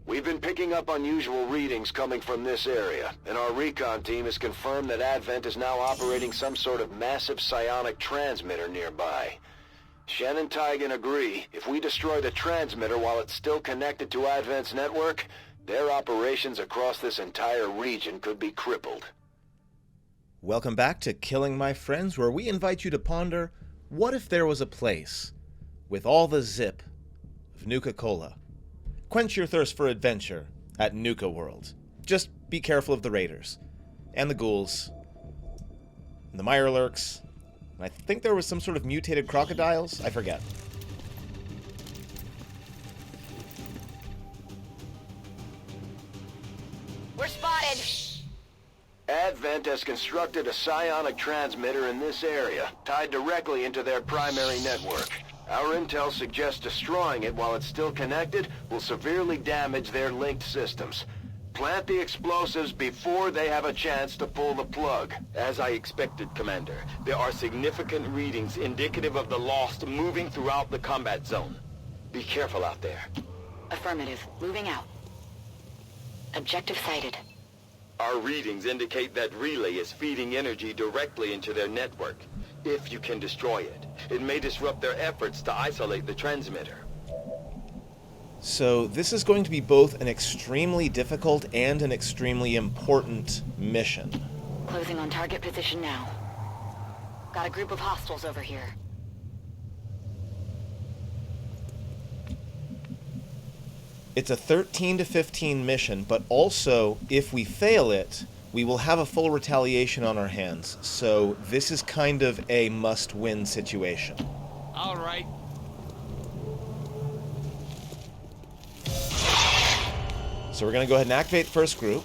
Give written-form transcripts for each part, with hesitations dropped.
We've been picking up unusual readings coming from this area, and our recon team has confirmed that Advent is now operating some sort of massive psionic transmitter nearby. Shen and Tygan agree, if we destroy the transmitter while it's still connected to Advent's network, their operations across this entire region could be crippled. Welcome back to Killing My Friends, where we invite you to ponder, what if there was a place with all the zip of Nuka-Cola? Quench your thirst for adventure at Nuka World. Just be careful of the raiders, and the ghouls, and the mirelurks, and I think there was some sort of mutated crocodiles? I forget. We're spotted! Advent has constructed a psionic transmitter in this area, tied directly into their primary network. Our intel suggests destroying it while it's still connected will severely damage their linked systems. Plant the explosives before they have a chance to pull the plug. As I expected, Commander, there are significant readings indicative of the Lost moving throughout the combat zone. Be careful out there. Affirmative. Moving out. Objective sighted. Our readings indicate that relay is feeding energy directly into their network. If you can destroy it, it may disrupt their efforts to isolate the transmitter. So this is going to be both an extremely difficult and an extremely important mission. Closing on target position now. Got a group of hostiles over here. It's a 13 to 15 mission, but also, if we fail it, we will have a full retaliation on our hands. So this is kind of a must-win situation. All right. So we're going to go ahead and activate first group.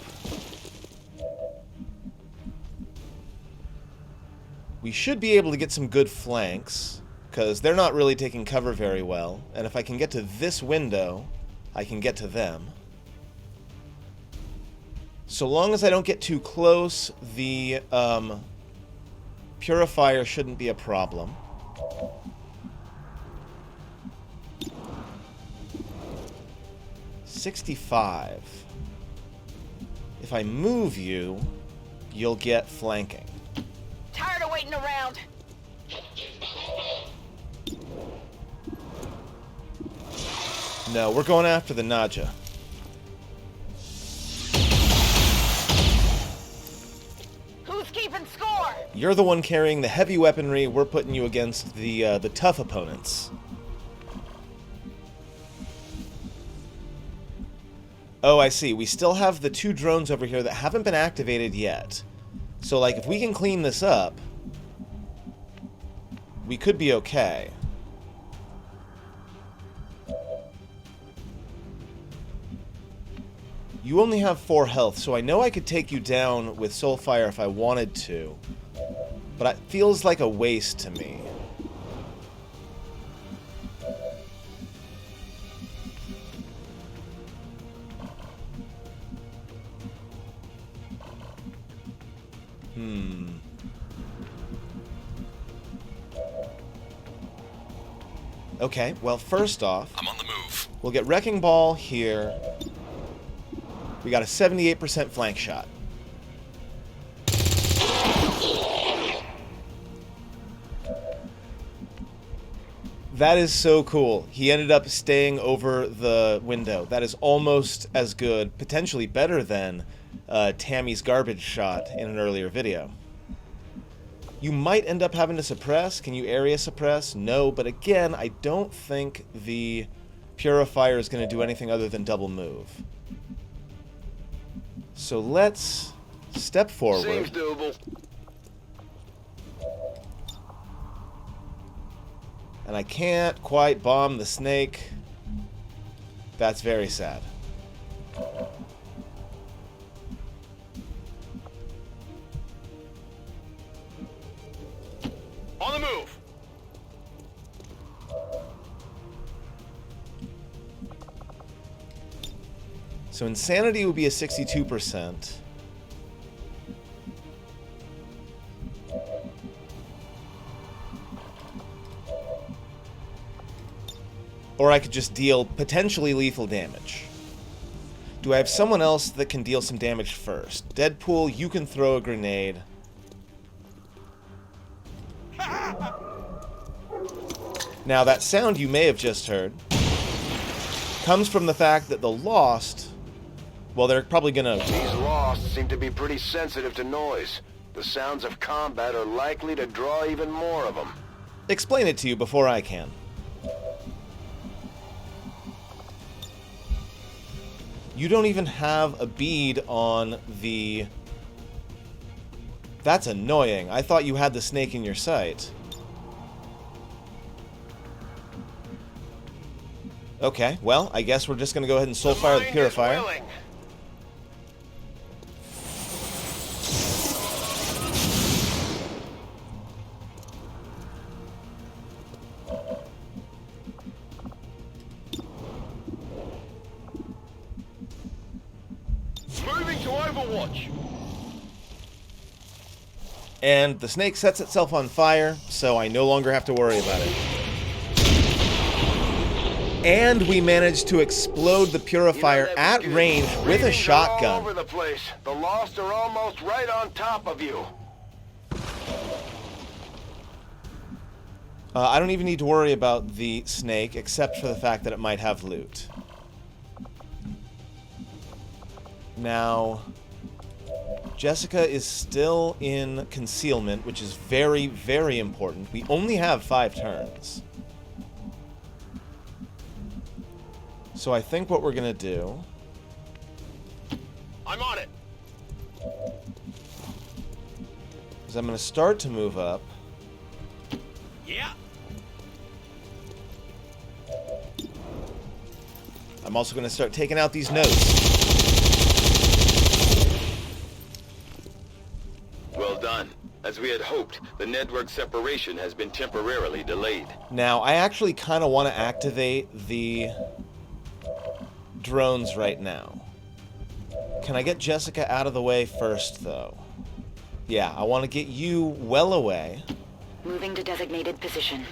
We should be able to get some good flanks, because they're not really taking cover very well. And if I can get to this window, I can get to them. So long as I don't get too close, the purifier shouldn't be a problem. $65. If I move you, you'll get flanking. Tired of waiting around. No, we're going after the Naja. Who's keeping score? You're the one carrying the heavy weaponry. We're putting you against the tough opponents. Oh, I see. We still have the 2 drones over here that haven't been activated yet. So, like, if we can clean this up, we could be okay. You only have 4 health, so I know I could take you down with Soulfire if I wanted to. But it feels like a waste to me. Okay, well, first off, I'm on the move. we'll get Wrecking Ball here. We got a 78% flank shot. That is so cool. He ended up staying over the window. That is almost as good, potentially better than Tammy's garbage shot in an earlier video. You might end up having to suppress. Can you area suppress? No, but again, I don't think the Purifier is going to do anything other than double move. So let's step forward. Seems doable. And I can't quite bomb the snake. That's very sad. On the move! So insanity would be a 62%. Or I could just deal potentially lethal damage. Do I have someone else that can deal some damage first? Deadpool, you can throw a grenade. Now, that sound you may have just heard comes from the fact that the Lost, well, they're probably gonna... These Lost seem to be pretty sensitive to noise. The sounds of combat are likely to draw even more of them. Explain it to you before I can. You don't even have a bead on the... That's annoying. I thought you had the snake in your sight. Okay, well, I guess we're just going to go ahead and soul fire the purifier. Moving to Overwatch. And the snake sets itself on fire, so I no longer have to worry about it. And we managed to explode the purifier at range with a shotgun. All over the place. The Lost are almost right on top of you. I don't even need to worry about the snake, except for the fact that it might have loot. Now, Jessica is still in concealment, which is very, very important. We only have 5 turns. So I think what we're going to do... I'm on it. is I'm going to start to move up. Yeah. I'm also going to start taking out these notes. Well done. As we had hoped, the network separation has been temporarily delayed. Now, I actually kind of want to activate the drones right now. Can I get Jessica out of the way first, though? Yeah, I want to get you well away. Moving to designated position.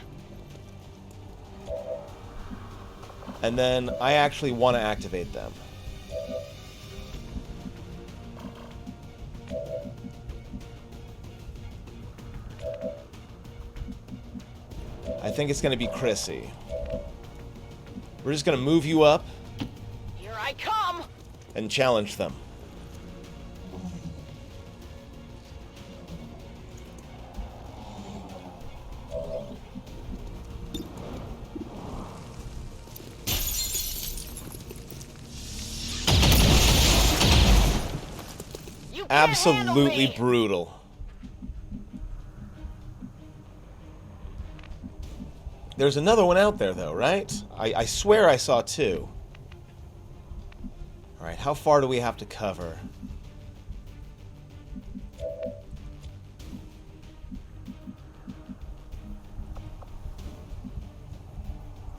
And then I actually want to activate them. I think it's going to be Chrissy. We're just going to move you up Here I come! and challenge them. You can't handle Absolutely me. brutal. There's another one out there, though, right? I swear I saw 2. Alright, how far do we have to cover?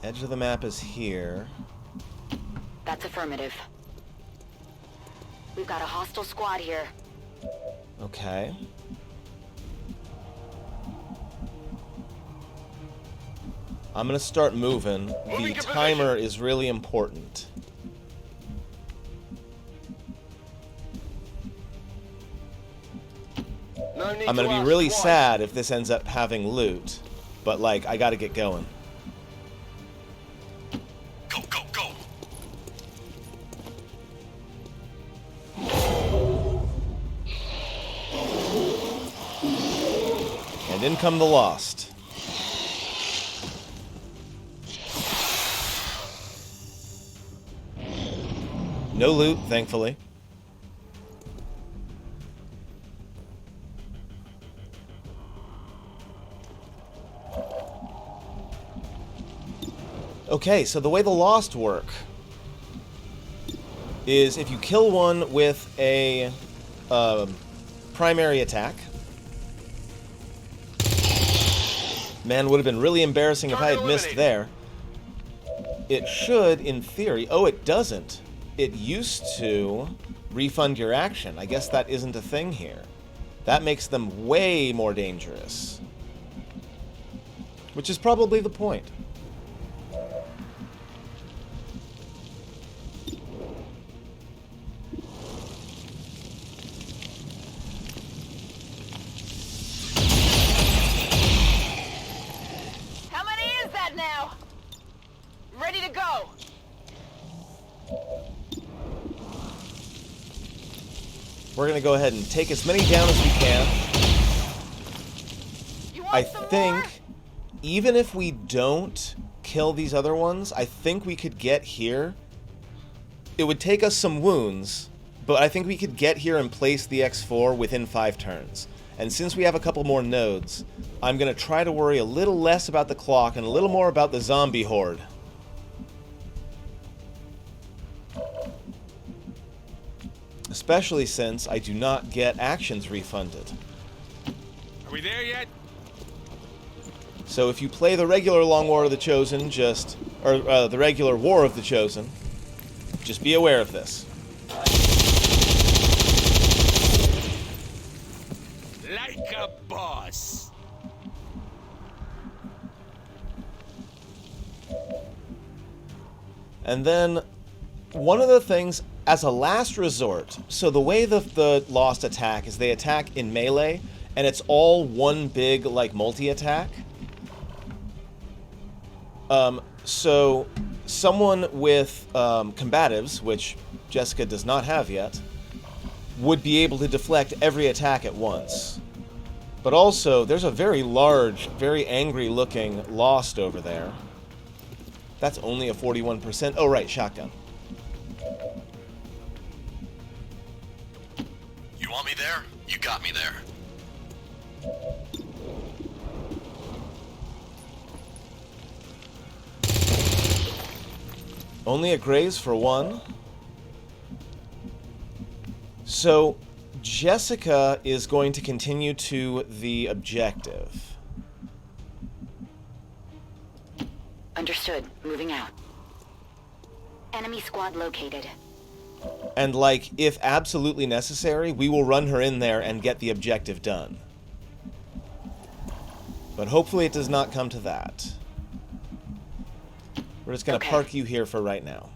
Edge of the map is here. That's affirmative. We've got a hostile squad here. Okay. I'm gonna start moving. The timer is really important. No need I'm gonna to be ask really twice. sad if this ends up having loot, but like, I gotta get going. Go, go, go. And in come the Lost. No loot, thankfully. Okay, so the way the Lost work is if you kill one with a primary attack. Man, would have been really embarrassing if I had missed there. It should, in theory... Oh, it doesn't. It used to refund your action. I guess that isn't a thing here. That makes them way more dangerous. Which is probably the point. we're going to go ahead and take as many down as we can. I think, even if we don't kill these other ones, I think we could get here. It would take us some wounds, but I think we could get here and place the X4 within 5 turns. And since we have a couple more nodes, I'm going to try to worry a little less about the clock and a little more about the zombie horde. Especially since I do not get actions refunded. Are we there yet? So if you play the regular Long War of the Chosen, the regular War of the Chosen, just be aware of this. Like a boss. And then, one of the things, as a last resort, so the way the Lost attack is they attack in melee, and it's all one big, like, multi-attack. So someone with combatives, which Jessica does not have yet, would be able to deflect every attack at once. But also, there's a very large, very angry-looking Lost over there. That's only a 41%. Oh, right, shotgun. You want me there? You got me there. Only a graze for one. So, Jessica is going to continue to the objective. Understood. Moving out. Enemy squad located. And, like, if absolutely necessary, we will run her in there and get the objective done. But hopefully it does not come to that. We're just going to park you here for right now.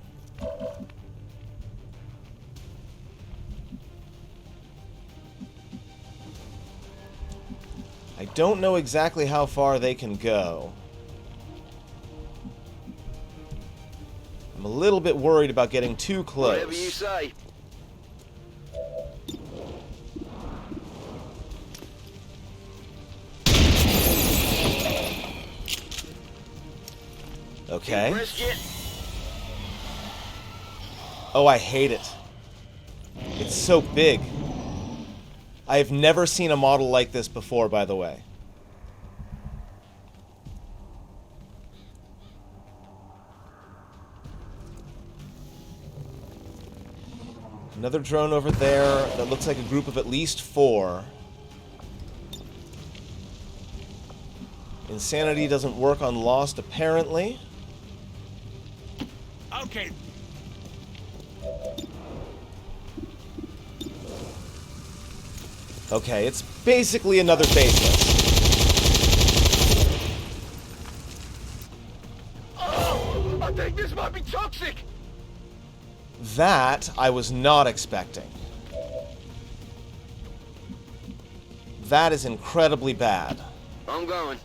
I don't know exactly how far they can go. I'm a little bit worried about getting too close. Whatever you say. Okay. Brisket. Oh, I hate it. It's so big. I have never seen a model like this before, by the way. Another drone over there that looks like a group of at least 4. Insanity doesn't work on Lost, apparently. Okay. Okay, it's basically another faceless. Oh, I think this might be toxic. That I was not expecting. That is incredibly bad. I'm going.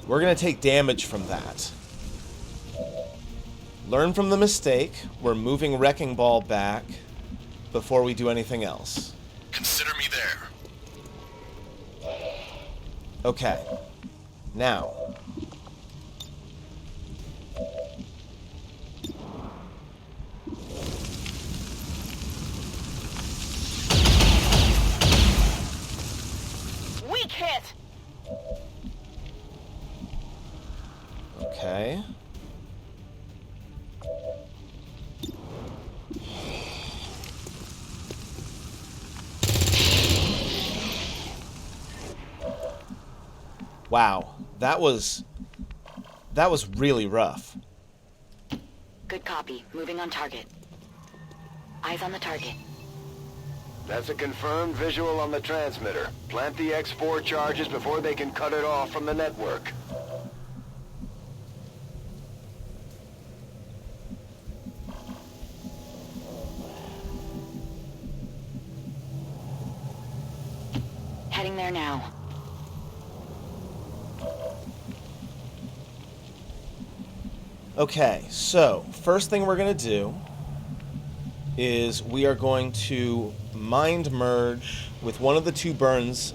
We're going to take damage from that. Learn from the mistake. We're moving Wrecking Ball back before we do anything else. Consider me there. Okay. Now. Weak hit! Okay. Wow, that was really rough. Good copy. Moving on target. Eyes on the target. That's a confirmed visual on the transmitter. Plant the X4 charges before they can cut it off from the network. Heading there now. Okay, so first thing we're gonna do is we are going to mind merge with one of the two burns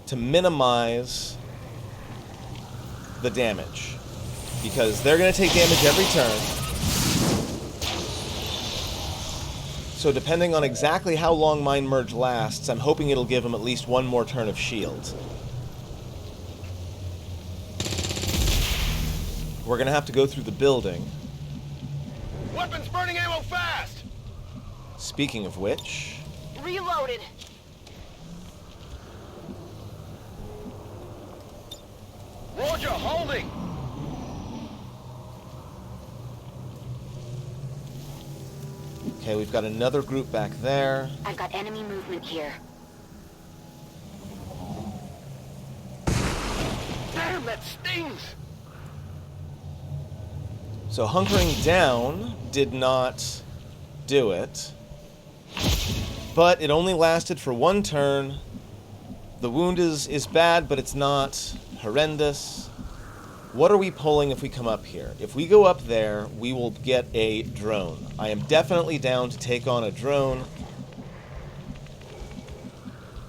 to minimize the damage, because they're going to take damage every turn. So depending on exactly how long mind merge lasts, I'm hoping it'll give them at least one more turn of shield. We're going to have to go through the building. Weapons burning ammo fast! Speaking of which... Reloaded. Roger, holding! Okay, we've got another group back there. I've got enemy movement here. Damn, that stings! So hunkering down did not do it. But it only lasted for one turn. The wound is bad, but it's not horrendous. What are we pulling if we come up here? If we go up there, we will get a drone. I am definitely down to take on a drone.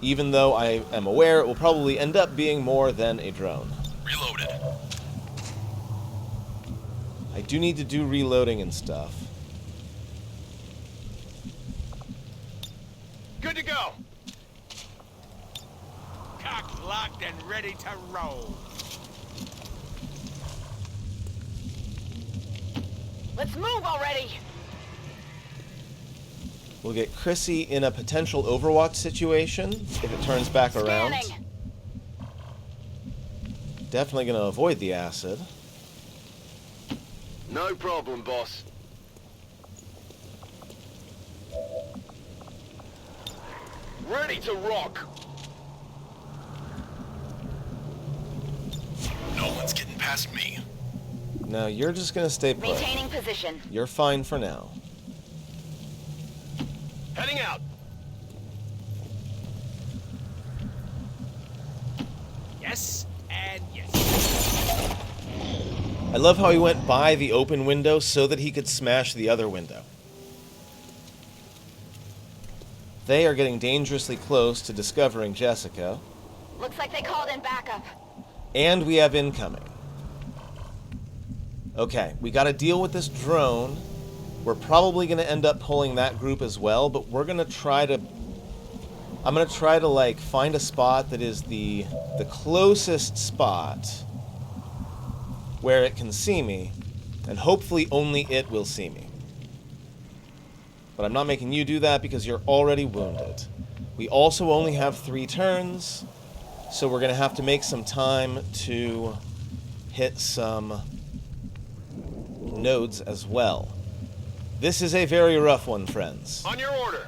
Even though I am aware it will probably end up being more than a drone. Reloaded. I do need to do reloading and stuff. Good to go! Cocked, locked, and ready to roll. Let's move already! We'll get Chrissy in a potential Overwatch situation if it turns back around. Scanning. Definitely going to avoid the acid. No problem, boss. Ready to rock! No one's getting past me. No, you're just going to stay put. Maintaining position. You're fine for now. Heading out! Yes, and yes. I love how he went by the open window so that he could smash the other window. They are getting dangerously close to discovering Jessica. Looks like they called in backup. And we have incoming. Okay, we got to deal with this drone. We're probably going to end up pulling that group as well, but we're going to try to... I'm going to try to, like, find a spot that is the closest spot where it can see me, and hopefully only it will see me. But I'm not making you do that because you're already wounded. We also only have 3 turns, so we're going to have to make some time to hit some nodes as well. This is a very rough one, friends. On your order!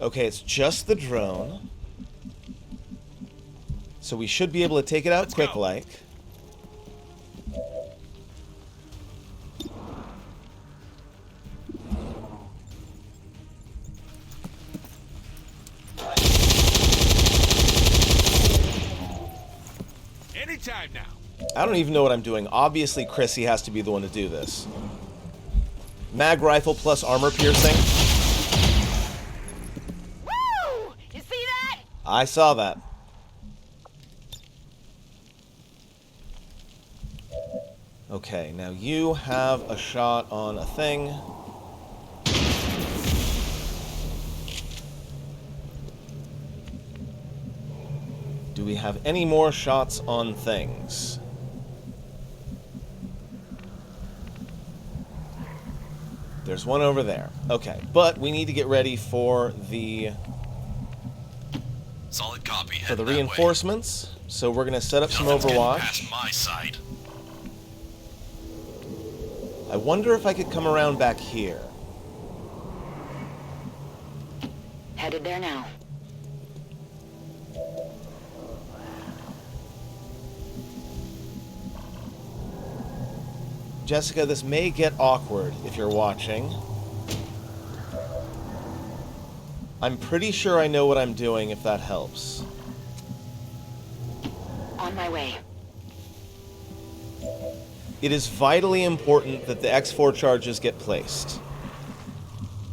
Okay, it's just the drone. So we should be able to take it out quick like. Anytime now. I don't even know what I'm doing. Obviously, Chrissy has to be the one to do this. Mag rifle plus armor piercing. Woo! You see that? I saw that. Okay, now you have a shot on a thing. Do we have any more shots on things? There's one over there. Okay, but we need to get ready for the Solid copy. for the Heading that way. reinforcements. So we're gonna set up some Nothing's getting Overwatch. past my side. I wonder if I could come around back here. Headed there now. Jessica, this may get awkward if you're watching. I'm pretty sure I know what I'm doing, if that helps. On my way. It is vitally important that the X4 charges get placed.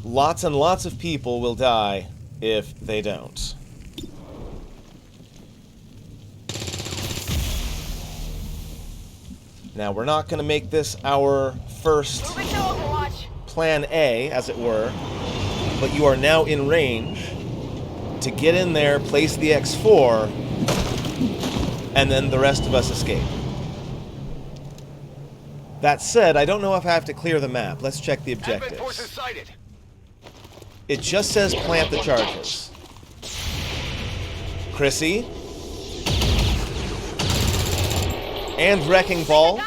Lots and lots of people will die if they don't. Now, we're not going to make this our first plan A, as it were, but you are now in range to get in there, place the X4, and then the rest of us escape. That said, I don't know if I have to clear the map. Let's check the objectives. Forces sighted. It just says plant the charges. Chrissy. And Wrecking Ball.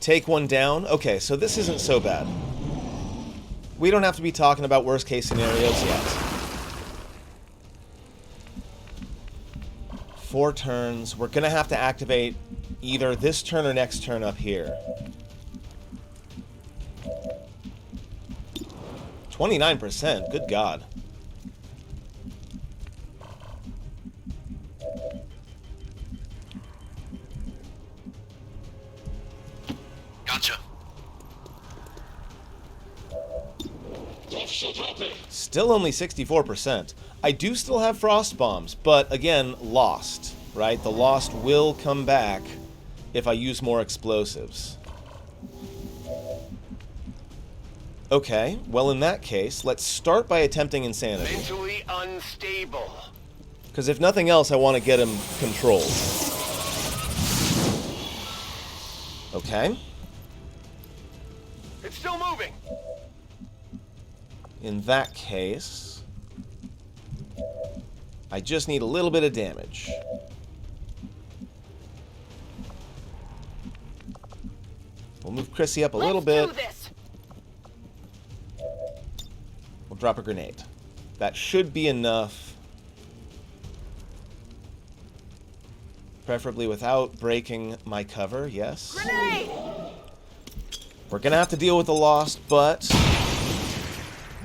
Take one down. Okay, so this isn't so bad. We don't have to be talking about worst case scenarios yet. 4 turns. We're going to have to activate either this turn or next turn up here. 29%. Good God. Gotcha. Still only 64%. I do still have frost bombs, but again, lost, right? The lost will come back if I use more explosives. Okay, well in that case, let's start by attempting insanity. Mentally unstable. Because if nothing else, I want to get him controlled. Okay. It's still moving. In that case, I just need a little bit of damage. We'll move Chrissy up a little bit. Do this. We'll drop a grenade. That should be enough. Preferably without breaking my cover, yes. Grenade! We're gonna have to deal with the lost, but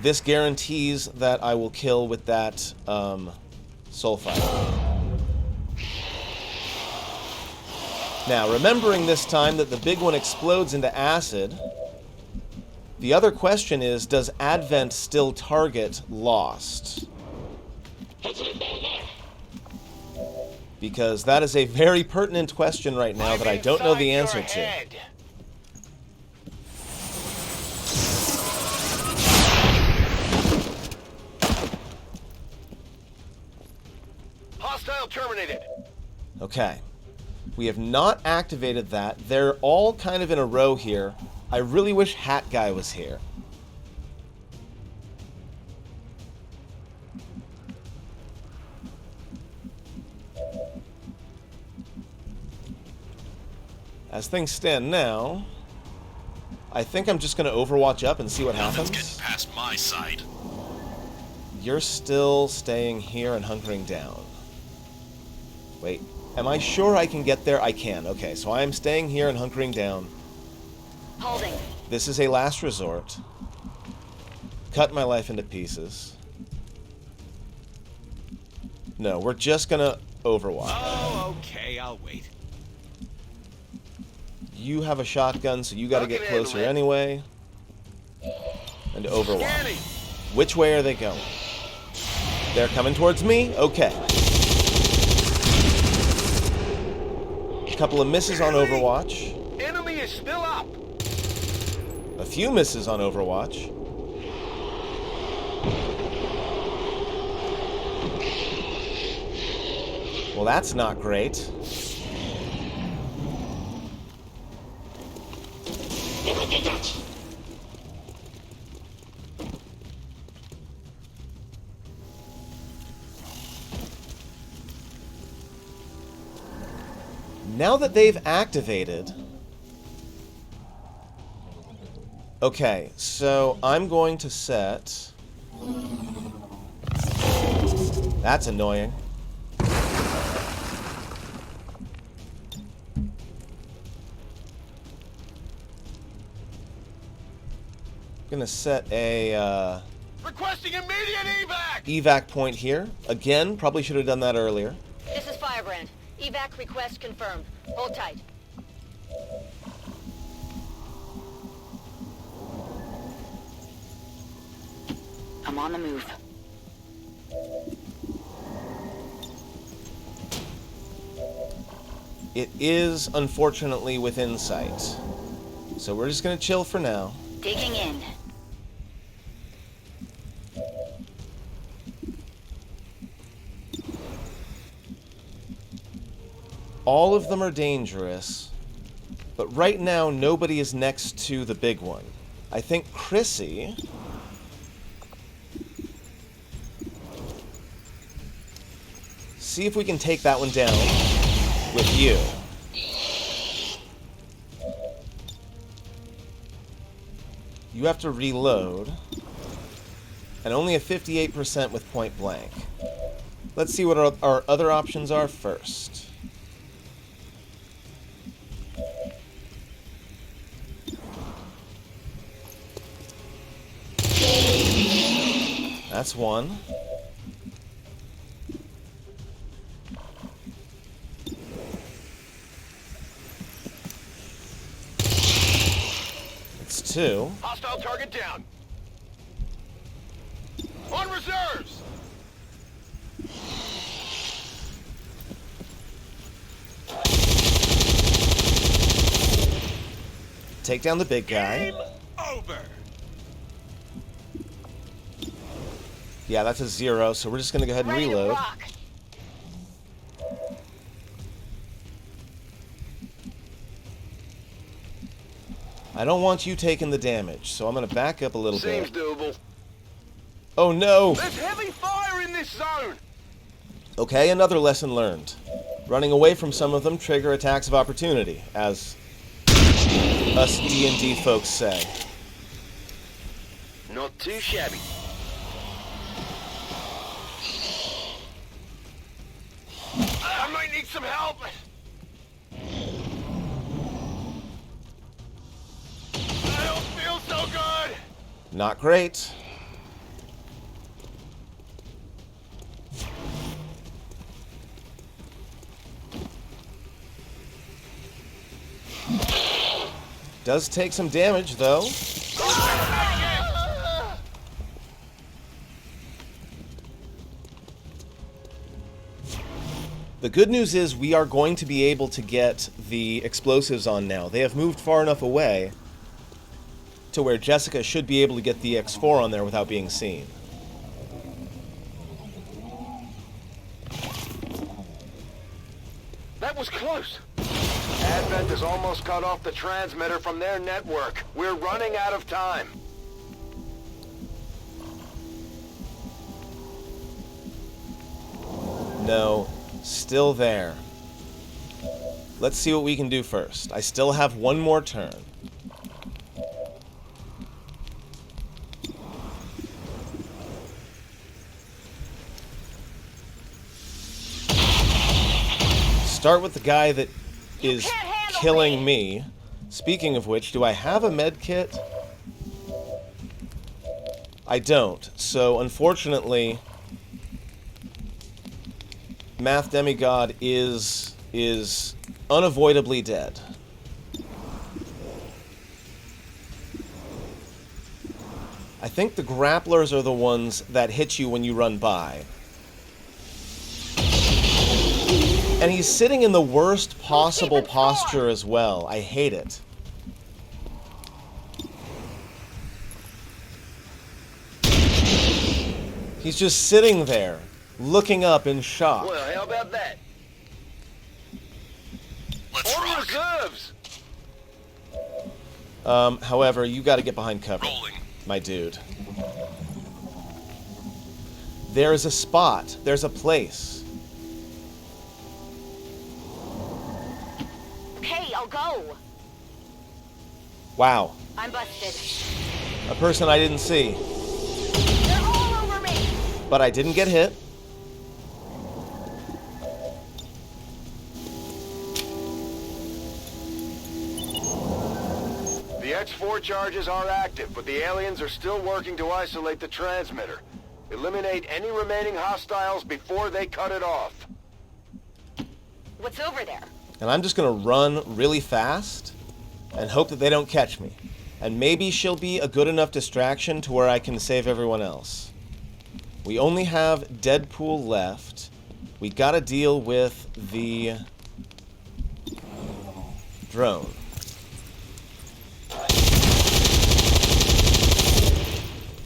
this guarantees that I will kill with that sulfide. Now, remembering this time that the big one explodes into acid, the other question is, does Advent still target Lost? Because that is a very pertinent question right now that I don't know the answer to. Hostile terminated. Okay. We have not activated that. They're all kind of in a row here. I really wish Hat Guy was here. As things stand now, I think I'm just going to Overwatch up and see what happens. Nothing's getting past my side. You're still staying here and hunkering down. Wait, am I sure I can get there? I can. Okay, so I am staying here and hunkering down. Holding. This is a last resort. Cut my life into pieces. No, we're just gonna Overwatch. Oh, okay, I'll wait. You have a shotgun, so you gotta get closer anyway. And Overwatch. Which way are they going? They're coming towards me? Okay. A couple of misses on Overwatch. Enemy is still up. A few misses on Overwatch. Well, that's not great. Now that they've activated... Okay, so I'm going to set... That's annoying. Gonna set a Requesting immediate evac. evac point here. Again, probably should have done that earlier. This is Firebrand. Evac request confirmed. Hold tight. I'm on the move. It is, unfortunately, within sight. So we're just gonna chill for now. Digging in. All of them are dangerous, but right now nobody is next to the big one. I think Chrissy... See if we can take that one down with you. You have to reload. And only a 58% with point blank. Let's see what our other options are first. That's one. It's two. Hostile target down. On reserves! Take down the big guy. Game over. Yeah, that's a 0, so we're just gonna go ahead and Ready to reload. rock. I don't want you taking the damage, so I'm gonna back up a little Seems bit. doable. Oh no! There's heavy fire in this zone! Okay, another lesson learned. Running away from some of them trigger attacks of opportunity, as us D&D folks say. Not too shabby. I might need some help. I don't feel so good. Not great. Does take some damage, though. The good news is we are going to be able to get the explosives on now. They have moved far enough away to where Jessica should be able to get the X4 on there without being seen. That was close. Advent has almost cut off the transmitter from their network. We're running out of time. No, still there. Let's see what we can do first. I still have one more turn. Start with the guy that is killing me. Speaking of which, do I have a med kit? I don't. So, unfortunately, Math Demigod is unavoidably dead. I think the grapplers are the ones that hit you when you run by. And he's sitting in the worst possible posture as well. I hate it. He's just sitting there, looking up in shock. Well, how about that? Let's On rock. reserves! However, you gotta get behind cover, Rolling. my dude. There is a spot. There's a place. Okay, I'll go. Wow. I'm busted. A person I didn't see. They're all over me. But I didn't get hit. The X4 charges are active, but the aliens are still working to isolate the transmitter. Eliminate any remaining hostiles before they cut it off. What's over there? And I'm just going to run really fast and hope that they don't catch me. And maybe she'll be a good enough distraction to where I can save everyone else. We only have Deadpool left. We gotta deal with the drone.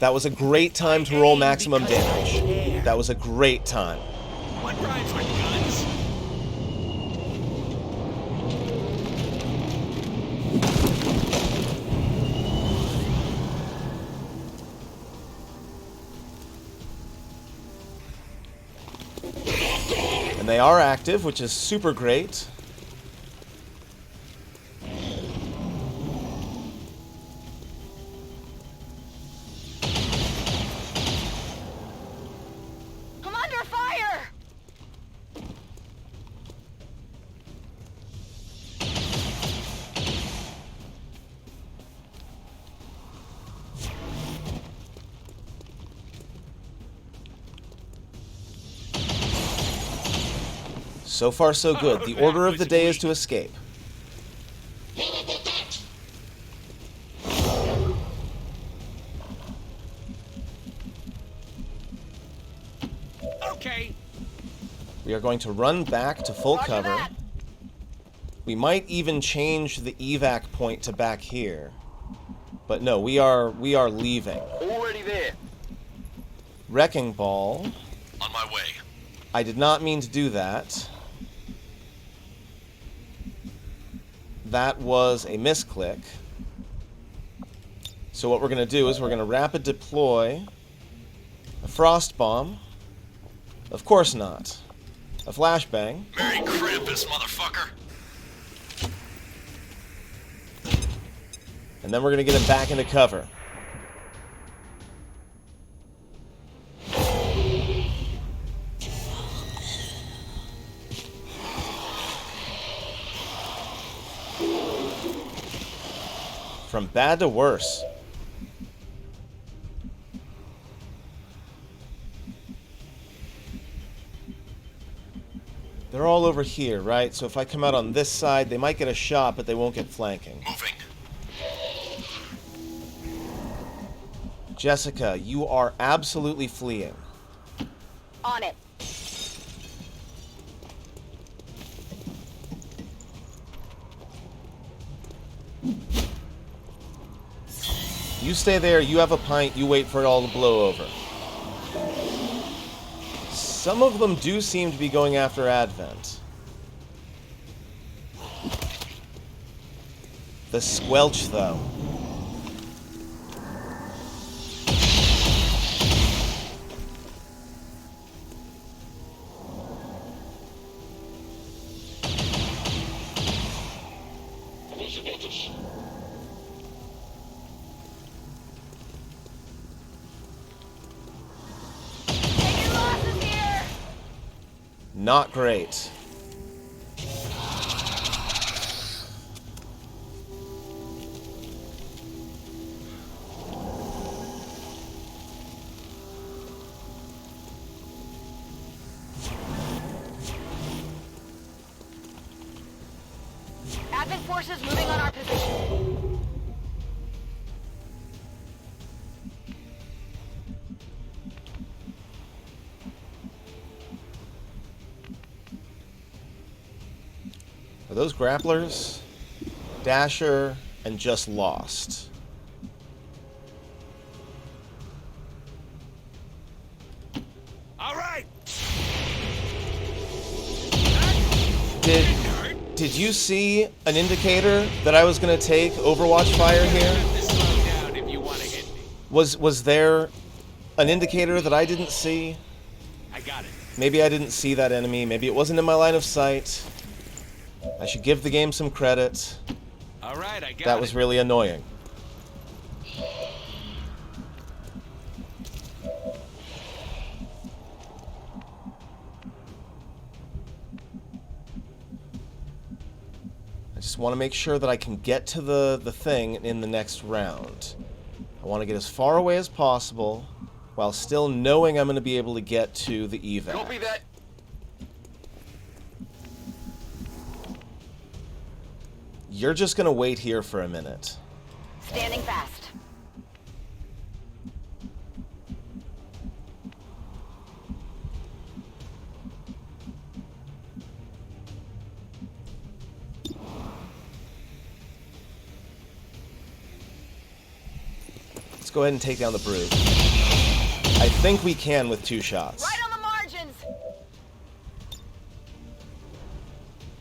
That was a great time to roll maximum damage. That was a great time. What rhymes with guns? And they are active, which is super great. I'm under fire! So far, so good. The order of the day is to escape. Okay. We are going to run back to full Roger cover. that. We might even change the evac point to back here. But no, we are leaving. Already there. Wrecking ball. On my way. I did not mean to do that. That was a misclick. So what we're going to do is we're going to rapid deploy a frost bomb. Of course not. A flashbang. Merry Krampus, motherfucker. And then we're going to get him back into cover. From bad to worse. They're all over here, right? So if I come out on this side, they might get a shot, but they won't get flanking. Moving. Jessica, you are absolutely fleeing. On it. You stay there, you have a pint, you wait for it all to blow over. Some of them do seem to be going after Advent. The squelch, though. Taking losses here! Not great. Advent forces moving on our position. Are those grapplers? Dasher and just lost. All right. Did you see an indicator that I was going to take Overwatch fire here? Slow down if you want to hit me. Was there an indicator that I didn't see? I got it. Maybe I didn't see that enemy. Maybe it wasn't in my line of sight. I should give the game some credit. All right, I got That was it. really annoying. I just want to make sure that I can get to the thing in the next round. I want to get as far away as possible while still knowing I'm going to be able to get to the evac. Copy that. You're just gonna wait here for a minute. Standing fast. Let's go ahead and take down the brood. I think we can with 2 shots. Right on the margins.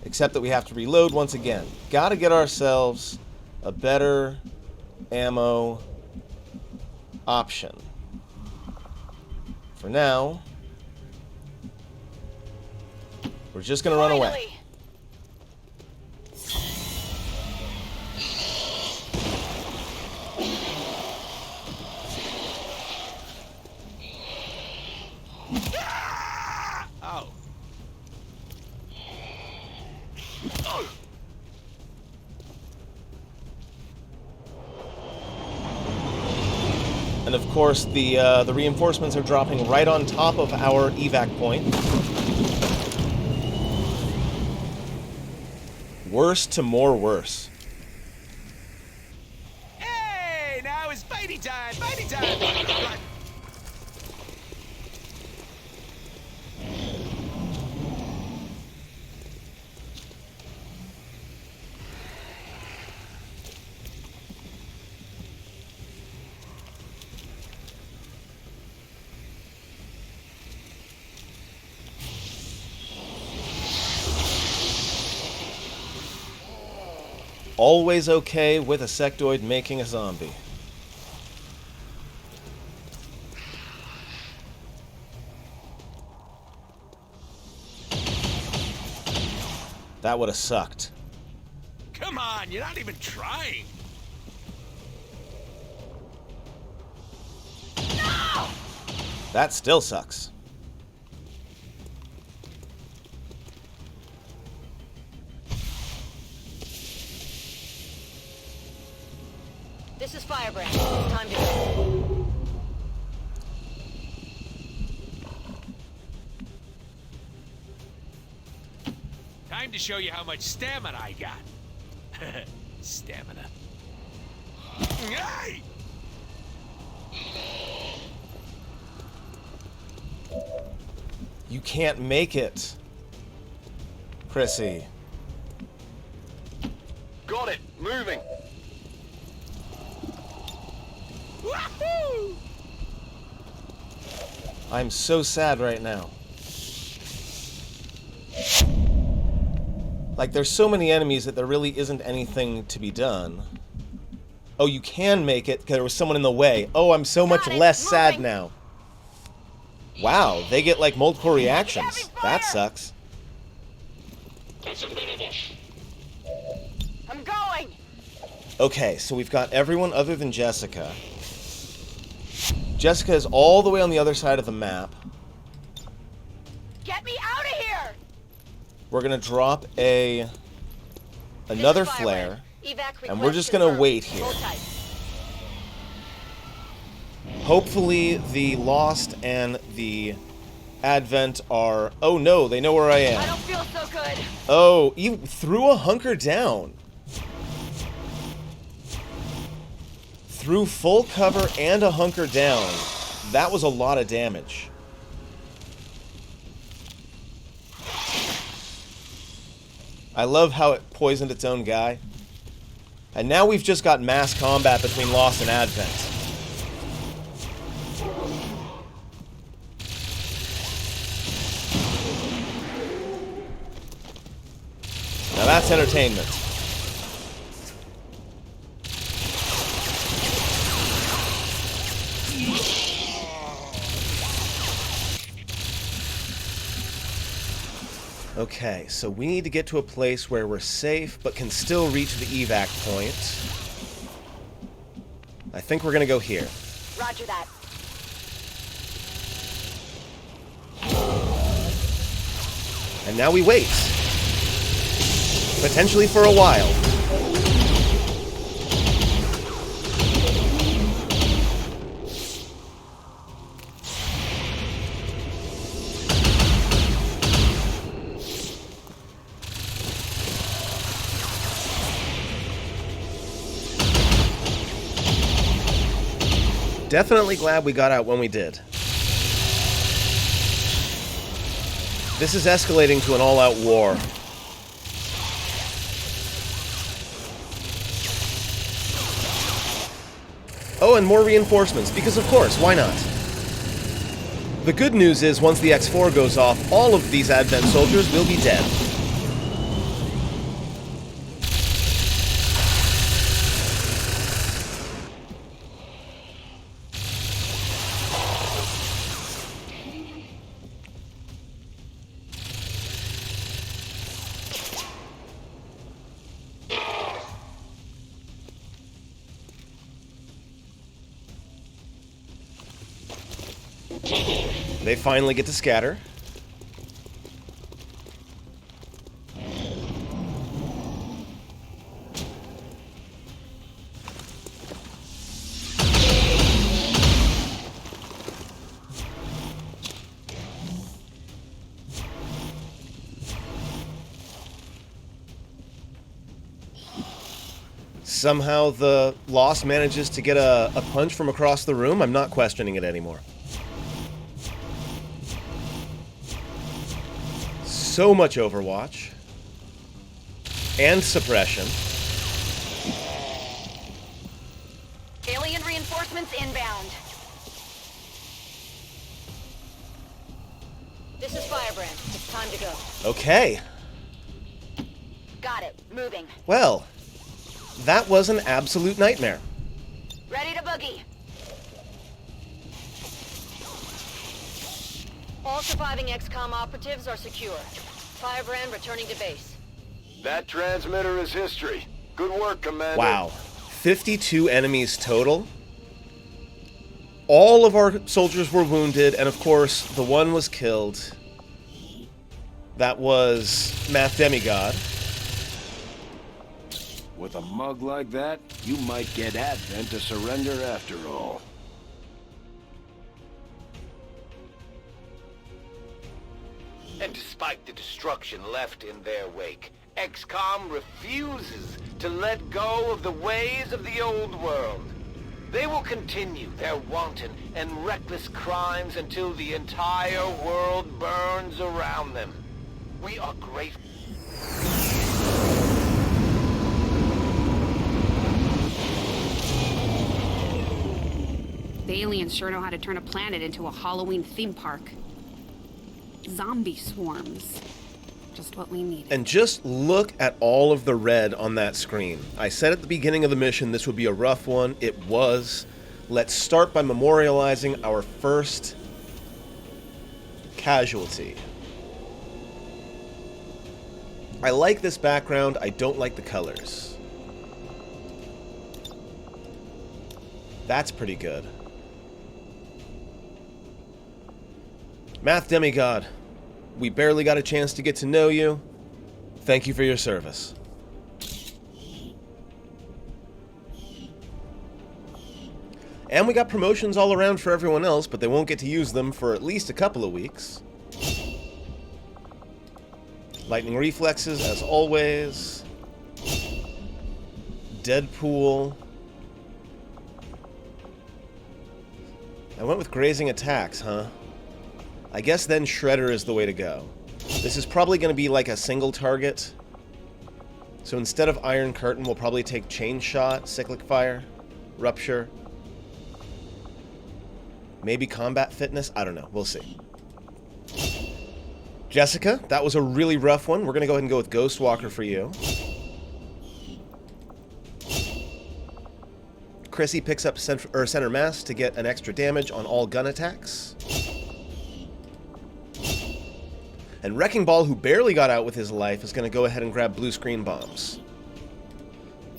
Except that we have to reload once again. Gotta get ourselves a better ammo option. For now, we're just gonna run away. Finally. Oh. And of course, the reinforcements are dropping right on top of our evac point. Worse to more worse. Hey, now it's fighty time! Fighty time! Always okay with a sectoid making a zombie. That would have sucked. Come on, you're not even trying. That still sucks. This is Firebrand. It's time to go. Time to show you how much stamina I got. Stamina. Hey! You can't make it, Chrissy. Got it. Moving. Wahoo! I'm so sad right now. Like, there's so many enemies that there really isn't anything to be done. Oh, you can make it because there was someone in the way. Oh, I'm so much Got it. less sad Moving. now. Wow, they get like multiple reactions. That sucks. I'm going. Okay, so we've got everyone other than Jessica. Jessica is all the way on the other side of the map. Get me out of here. We're gonna drop another This is flare, Firebrand. Evac and we're just request gonna confirmed. wait here. Hold tight. Hopefully the Lost and the Advent are... Oh no, they know where I I am. don't feel so good. Oh, you threw a hunker down. Threw full cover and a hunker down. That was a lot of damage. I love how it poisoned its own guy. And now we've just got mass combat between Lost and Advent. Now that's entertainment. Okay, so we need to get to a place where we're safe, but can still reach the evac point. I think we're gonna go here. Roger that. And now we wait. Potentially for a while. Definitely glad we got out when we did. This is escalating to an all-out war. Oh, and more reinforcements, because of course, why not? The good news is, once the X4 goes off, all of these Advent soldiers will be dead. They finally get to scatter. Somehow the Lost manages to get a punch from across the room. I'm not questioning it anymore. So much Overwatch. And suppression. Alien reinforcements inbound. This is Firebrand. It's time to go. Okay. Got it. Moving. Well, that was an absolute nightmare. Ready to boogie. All surviving XCOM operatives are secure. Firebrand returning to base. That transmitter is history. Good work, Commander. Wow. 52 enemies total. All of our soldiers were wounded, and of course, the one was killed. That was Math Demigod. With a mug like that, you might get Advent to surrender after all. And despite the destruction left in their wake, XCOM refuses to let go of the ways of the old world. They will continue their wanton and reckless crimes until the entire world burns around them. We are grateful. The aliens sure know how to turn a planet into a Halloween theme park. Zombie swarms. Just what we needed. And just look at all of the red on that screen. I said at the beginning of the mission this would be a rough one. It was. Let's start by memorializing our first casualty. I like this background. I don't like the colors. That's pretty good. Math Demigod, we barely got a chance to get to know you. Thank you for your service. And we got promotions all around for everyone else, but they won't get to use them for at least a couple of weeks. Lightning reflexes, as always. Deadpool. I went with grazing attacks, huh? I guess then Shredder is the way to go. This is probably going to be like a single target. So instead of Iron Curtain, we'll probably take Chain Shot, Cyclic Fire, Rupture. Maybe Combat Fitness? I don't know. We'll see. Jessica, that was a really rough one. We're going to go ahead and go with Ghostwalker for you. Chrissy picks up center mass to get an extra damage on all gun attacks. And Wrecking Ball, who barely got out with his life, is going to go ahead and grab blue screen bombs.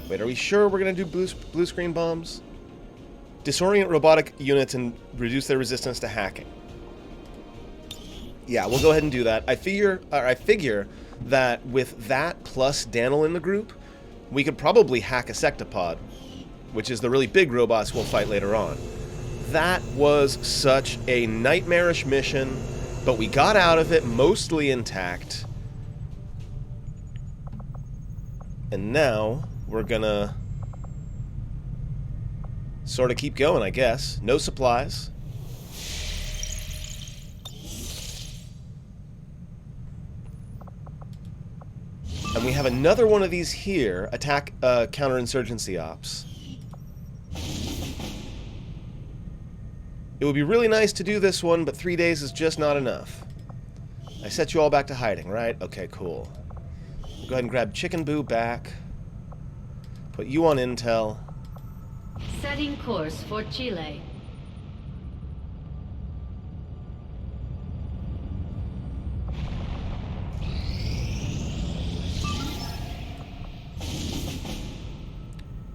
Wait, are we sure we're going to do blue screen bombs? Disorient robotic units and reduce their resistance to hacking. Yeah, we'll go ahead and do that. I figure that with that plus Daniel in the group, we could probably hack a Sectopod, which is the really big robots we'll fight later on. That was such a nightmarish mission, but we got out of it mostly intact. And now we're gonna sort of keep going, I guess. No supplies. And we have another one of these here, attack counterinsurgency ops. It would be really nice to do this one, but 3 days is just not enough. I set you all back to hiding, right? Okay, cool. Go ahead and grab Chicken Boo back. Put you on intel. Setting course for Chile.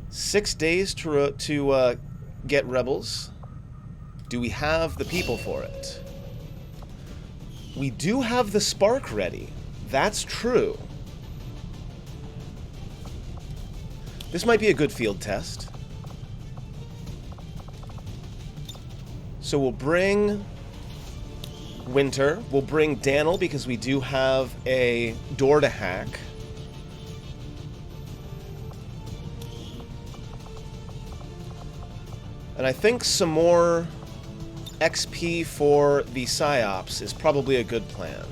Six days to get rebels. Do we have the people for it? We do have the spark ready. That's true. This might be a good field test. So we'll bring Winter. We'll bring Daniel because we do have a door to hack. And I think some more XP for the PsyOps is probably a good plan.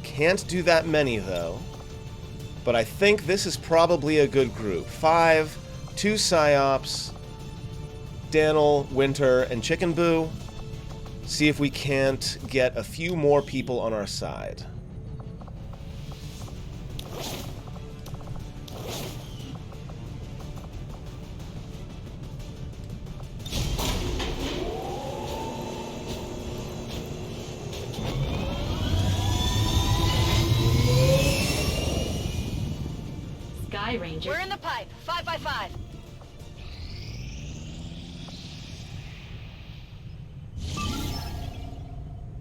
Can't do that many, though. But I think this is probably a good group. 5, 2 PsyOps, Daniel, Winter, and Chicken Boo. See if we can't get a few more people on our side. Ranger. We're in the pipe. 5 by 5.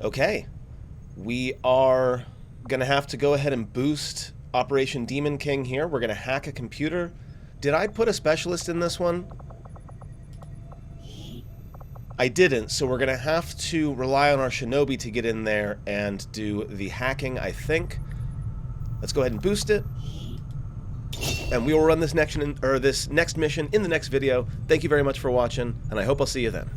Okay. We are going to have to go ahead and boost Operation Demon King here. We're going to hack a computer. Did I put a specialist in this one? I didn't, so we're going to have to rely on our shinobi to get in there and do the hacking, I think. Let's go ahead and boost it. And we will run this next mission in the next video. Thank you very much for watching, and I hope I'll see you then.